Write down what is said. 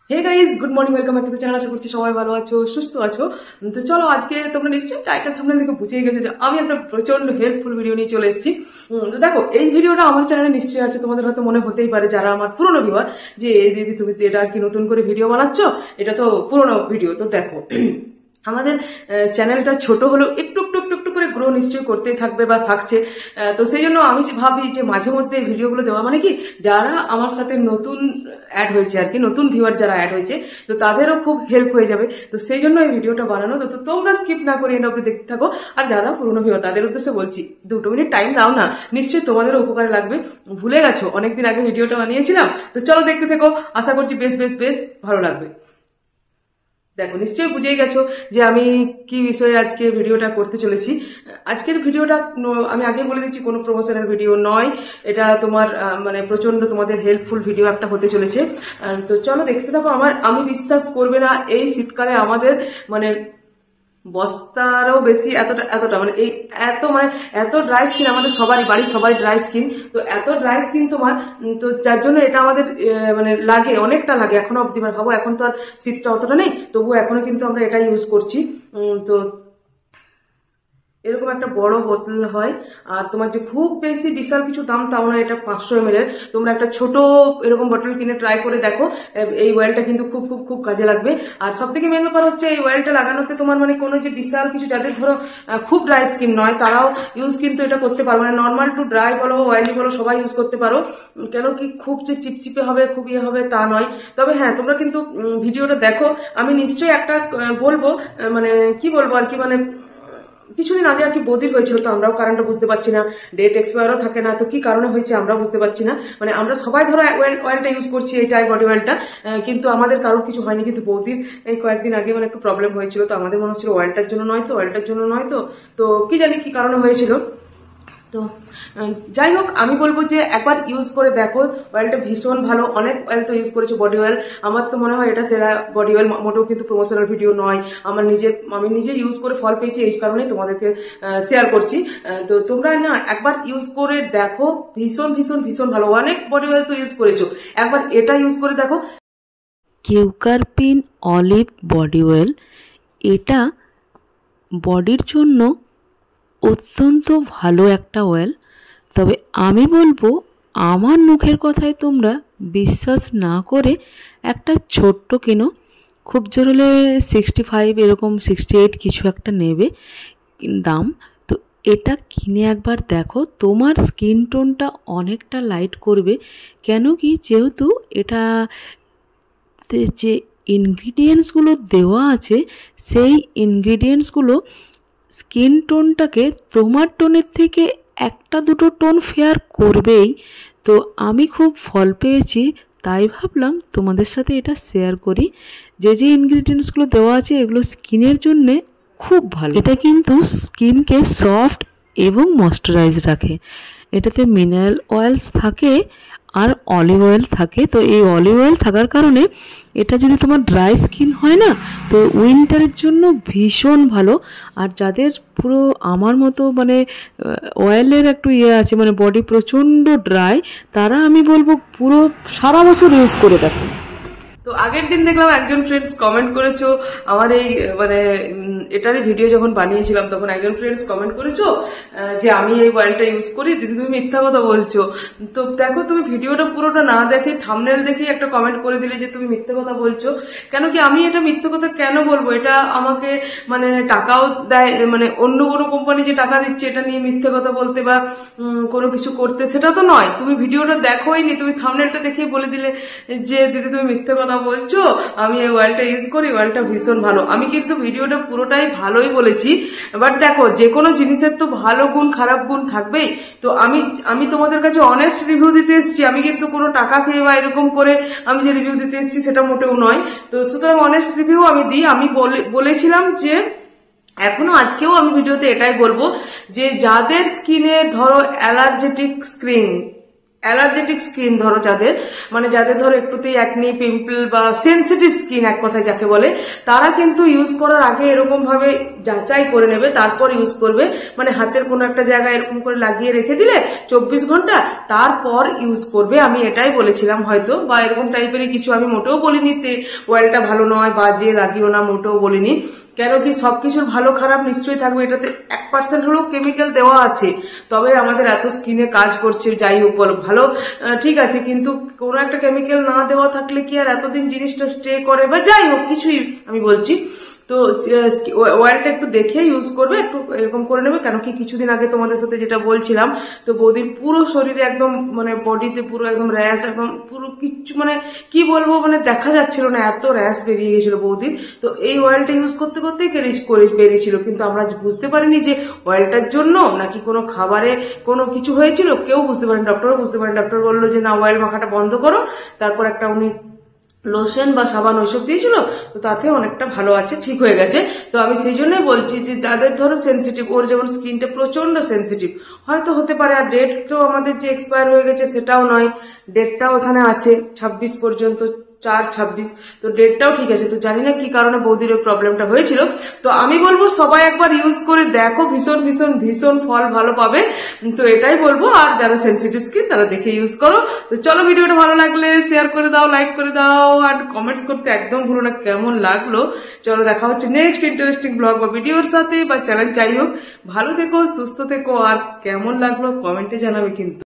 Hey guys, good morning, welcome back to the channel. আশা করছি সবাই ভালো আছো, সুস্থ আছো। তো চলো, আজকে তোমরা নিশ্চয়ই টাইটেল থাম্বনেল থেকে বুঝেই গেছো যে আমি একটা প্রচন্ড হেল্পফুল ভিডিও নিয়ে চলে এসেছি। তো দেখো, এই ভিডিওটা আমার চ্যানেলে নিশ্চয়ই আছে, তোমাদের হয়তো মনে হতেই পারে যারা আমার পুরোনো ভিউয়ার যে দিদি তুমি এটা কি নতুন করে ভিডিও বানাচ্ছ, এটা তো পুরোনো ভিডিও। তো দেখো, আমাদের চ্যানেলটা ছোট হলেও একটু একটু একটু একটু করে গ্রো নিশ্চয়ই করতেই থাকবে বা থাকছে। তো সেই জন্য আমি ভাবি যে মাঝে মধ্যে এই ভিডিওগুলো দেওয়া, মানে কি যারা আমার সাথে নতুন অ্যাড হয়েছে আর কি, নতুন ভিউয়ার যারা অ্যাড হয়েছে, তো তাদেরও খুব হেল্প হয়ে যাবে। তো সেই জন্য এই ভিডিওটা বানানো। তো তোমরা স্কিপ না করে এন্ড অব্দি দেখতে থাকো। আর যারা পুরোনো ভিউয়ার তাদের উদ্দেশ্যে বলছি, 2 মিনিট টাইম দাও না, নিশ্চয়ই তোমাদেরও উপকারে লাগবে। ভুলে গেছো অনেকদিন আগে ভিডিওটা বানিয়েছিলাম, তো চলো দেখতে থেকো, আশা করছি বেশ বেশ বেশ ভালো লাগবে। দেখো, নিশ্চয়ই বুঝেই গেছো যে আমি কি বিষয়ে আজকে ভিডিওটা করতে চলেছি। আজকের ভিডিওটা আমি আগেই বলে দিচ্ছি, কোনো প্রমোশনাল ভিডিও নয়, এটা তোমার মানে প্রচন্ড তোমাদের হেল্পফুল ভিডিও একটা হতে চলেছে। তো চলো দেখতে থাকো। আমি বিশ্বাস করবে না, এই শীতকালে আমাদের মানে বস্তারও বেশি এতটা মানে এত ড্রাই স্কিন আমাদের সবারই, বাড়ির সবারই ড্রাই স্কিন। তো এত ড্রাই স্কিন তোমার, তো যার জন্য এটা আমাদের মানে লাগে, অনেকটা লাগে এখনো অব্দি। মানে ভাবো, এখন তো আর শীতটা অতটা নেই, তবুও এখনো কিন্তু আমরা এটা ইউজ করছি। তো এরকম একটা বড় বোতল হয়, আর তোমার যে খুব বেশি বিশাল কিছু দাম তাও না, এটা 500 ml এর। তোমরা একটা ছোট এরকম বোতল কিনে ট্রাই করে দেখো, এই অয়েলটা কিন্তু খুব খুব খুব কাজে লাগবে। আর সব থেকে মেন ব্যাপার হচ্ছে, এই অয়েলটা লাগানোতে তোমার মানে কোনো যে বিশাল কিছু, যাদের ধরো খুব ড্রাই স্কিন নয় তারাও ইউজ কিন্তু এটা করতে পারো। মানে নর্মাল টু ড্রাই বলো, অয়েলি বলো, সবাই ইউজ করতে পারো। কেন কি খুব যে চিপচিপে হবে, খুব ইয়ে হবে তা নয়। তবে হ্যাঁ, তোমরা কিন্তু ভিডিওটা দেখো, আমি নিশ্চয়ই একটা বলবো, মানে কি বলবো আর কি, মানে কিছুদিন আগে আর কি বদির হয়েছিল, তো আমরাও কারণটা বুঝতে পারছি না, ডেট এক্সপায়ারও থাকে না, তো কি কারণে হয়েছে আমরাও বুঝতে পারছি না। মানে আমরা সবাই ধরো অয়েলটা ইউজ করছি, এইটাই বডি অয়েলটা, কিন্তু আমাদের কারোর কিছু হয়নি। কিন্তু বৌদির এই কয়েকদিন আগে মানে একটু প্রবলেম হয়েছিল, তো আমাদের মনে হচ্ছিল অয়েলটার জন্য নয় তো তো কি জানি কি কারণে হয়েছিল। তো যাই হোক, আমি বলবো যে একবার ইউজ করে দেখো, অয়েলটা ভীষণ ভালো। অনেক অয়েল তো ইউজ করেছো বডি অয়েল, আমার তো মনে হয় এটা সেরা বডি অয়েল। মোটেও কিন্তু প্রমোশনাল ভিডিও নয়, আমি নিজে ইউজ করে ফল পেয়েছি, এই কারণেই তোমাদেরকে শেয়ার করছি। তো তোমরা না একবার ইউজ করে দেখো, ভীষণ ভীষণ ভীষণ ভালো। অনেক বডি অয়েল তো ইউজ করেছো, একবার এটা ইউজ করে দেখো। কিউকারপিন অলিভ বডি অয়েল, এটা বডির জন্য অত্যন্ত ভালো একটা অয়েল। তবে আমি বলবো, আমার মুখের কথায় তোমরা বিশ্বাস না করে একটা ছোট্ট কেনো, খুব জোর হলে 65 এরকম 68 কিছু একটা নেবে দাম। তো এটা কিনে একবার দেখো, তোমার স্কিন টোনটা অনেকটা লাইট করবে। কেন কি, যেহেতু এটা যে ইনগ্রিডিয়েন্টসগুলো দেওয়া আছে, সেই ইনগ্রিডিয়েন্টসগুলো স্কিন টোনটাকে তোমার টোনের থেকে 1-2 টোন ফেয়ার করবেই। তো আমি খুব ফল পেয়েছি, তাই ভাবলাম তোমাদের সাথে এটা শেয়ার করি। যে ইনগ্রিডিয়েন্টসগুলো দেওয়া আছে এগুলো স্কিনের জন্যে খুব ভালো। এটা কিন্তু স্কিনকে সফট এবং ময়শ্চারাইজ রাখে। এটাতে মিনারেল অয়েলস থাকে আর অলিভ অয়েল থাকে। তো এই অলিভ অয়েল থাকার কারণে এটা যদি তোমার ড্রাই স্কিন হয় না, তো উইন্টারের জন্য ভীষণ ভালো। আর যাদের পুরো আমার মতো মানে অয়েলের একটু আছে, মানে বডি প্রচণ্ড ড্রাই, তারা আমি বলবো পুরো সারা বছর ইউজ করে দেখো। তো আগের দিন দেখলাম একজন ফ্রেন্ডস কমেন্ট করেছো আমার এই মানে এটারই ভিডিও যখন বানিয়েছিলাম, তখন একজন ফ্রেন্ডস কমেন্ট করেছো যে আমি এই অয়েলটা ইউজ করি, দিদি তুমি মিথ্যা কথা বলছো। তো দেখো, তুমি ভিডিওটা পুরোটা না দেখে থাম্বনেল দেখে একটা কমেন্ট করে দিলে যে তুমি মিথ্যা কথা বলছো। কেন কি, আমি এটা মিথ্যা কথা কেন বলবো? এটা আমাকে মানে টাকাও দেয়, মানে অন্য কোনো কোম্পানি যে টাকা দিচ্ছে এটা নিয়ে মিথ্যা কথা বলতে বা কোনো কিছু করতে, সেটা তো নয়। তুমি ভিডিওটা দেখোই নি, তুমি থাম্বনেলটা দেখে বলে দিলে যে দিদি তুমি মিথ্যা কথা বলছো, আমি এই অয়েলটা ইউজ করি, অয়েলটা ভীষণ ভালো। আমি কিন্তু ভিডিওটা পুরোটাই ভালোই বলেছি, বাট দেখো যে কোনো জিনিসের তো ভালো গুণ খারাপ গুণ থাকবেই। তো আমি তোমাদের কাছে অনেস্ট রিভিউ দিতে এসেছি, আমি কিন্তু কোনো টাকা খেয়ে বা এরকম করে আমি যে রিভিউ দিতে এসেছি সেটা মোটেও নয়। তো সুতরাং অনেস্ট রিভিউ আমি দিই। আমি বলেছিলাম যে এখনো আজকেও আমি ভিডিওতে এটাই বলবো যে যাদের স্কিনে ধরো অ্যালার্জেটিক স্কিন, অ্যালার্জেটিক স্কিন ধরো যাদের, মানে যাদের ধরো একটুতেই অ্যাকনি, পিম্পল বা সেনসিটিভ স্কিন এক কথায় যাকে বলে, তারা কিন্তু ইউজ করার আগে এরকম ভাবে যাচাই করে নেবে, তারপর ইউজ করবে। মানে হাতের কোনো একটা জায়গায় এরকম করে লাগিয়ে রেখে দিলে 24 ঘন্টা, তারপর ইউজ করবে। আমি এটাই বলেছিলাম হয়তো, বা এরকম টাইপেরই কিছু। আমি মোটেও বলিনি অয়েলটা ভালো নয়, বাজে, লাগিও না, মোটেও বলিনি। কেন কি সবকিছুর ভালো খারাপ নিশ্চয়ই থাকবে, এটাতে 1% হলেও কেমিক্যাল দেওয়া আছে, তবে আমাদের এত স্কিনে কাজ করছে। যাই হোক বলো, ভালো ঠিক আছে, কিন্তু কোনো একটা কেমিক্যাল না দেওয়া থাকলে কি আর এতদিন জিনিসটা স্টে করে, বা যাই হোক কিছুই আমি বলছি। তো অয়েলটা একটু দেখে ইউজ করবে, একটু এরকম করে নেবে। কেন কি কিছুদিন আগে তোমাদের সাথে যেটা বলছিলাম, তো বৌদির পুরো শরীরে একদম মানে বডিতে পুরো একদম র্যাশ, একদম পুরো কিচ্ছু মানে কি বলবো, মানে দেখা যাচ্ছিল না, এত র্যাশ বেরিয়ে গেছিল বৌদির। তো এই অয়েলটা ইউজ করতে করতেই বেরিয়েছিল, কিন্তু আমরা বুঝতে পারিনি যে অয়েলটার জন্য নাকি কোনো খাবারে কোনো কিছু হয়েছিল, কেউ বুঝতে পারেন, ডক্টরও বুঝতে পারেন। ডক্টর বললো যে না, অয়েল মাখাটা বন্ধ করো। তারপর একটা উনি লোশন বা সাবান ওইসব দিয়েছিল, তো তাতে অনেকটা ভালো আছে, ঠিক হয়ে গেছে। তো আমি সেই জন্যই বলছি যে যাদের ধরো সেন্সিটিভ, ওর যেমন স্কিনটা প্রচন্ড সেন্সিটিভ, হয়তো হতে পারে। আর ডেট তো আমাদের যে এক্সপায়ার হয়ে গেছে সেটাও নয়, ডেটটাও ওখানে আছে 26 পর্যন্ত, 4/26, তো ডেটটাও ঠিক আছে। তো জানি না কি কারণে বৌদির ওই প্রবলেমটা হয়েছিল। তো আমি বলবো সবাই একবার ইউজ করে দেখো, ভীষণ ভীষণ ভীষণ ফল ভালো পাবে। তো এটাই বলবো। আর যারা সেন্সিটিভ স্কিন তারা দেখে ইউজ করো। তো চলো, ভিডিওটা ভালো লাগলে শেয়ার করে দাও, লাইক করে দাও, আর কমেন্টস করতে একদম ভুলো না কেমন লাগলো। চলো, দেখা হচ্ছে নেক্সট ইন্টারেস্টিং ব্লগ বা ভিডিওর সাথে বা চ্যালেঞ্জ। যাই হোক, ভালো থেকো, সুস্থ থেকো, আর কেমন লাগলো কমেন্টে জানাবে কিন্তু।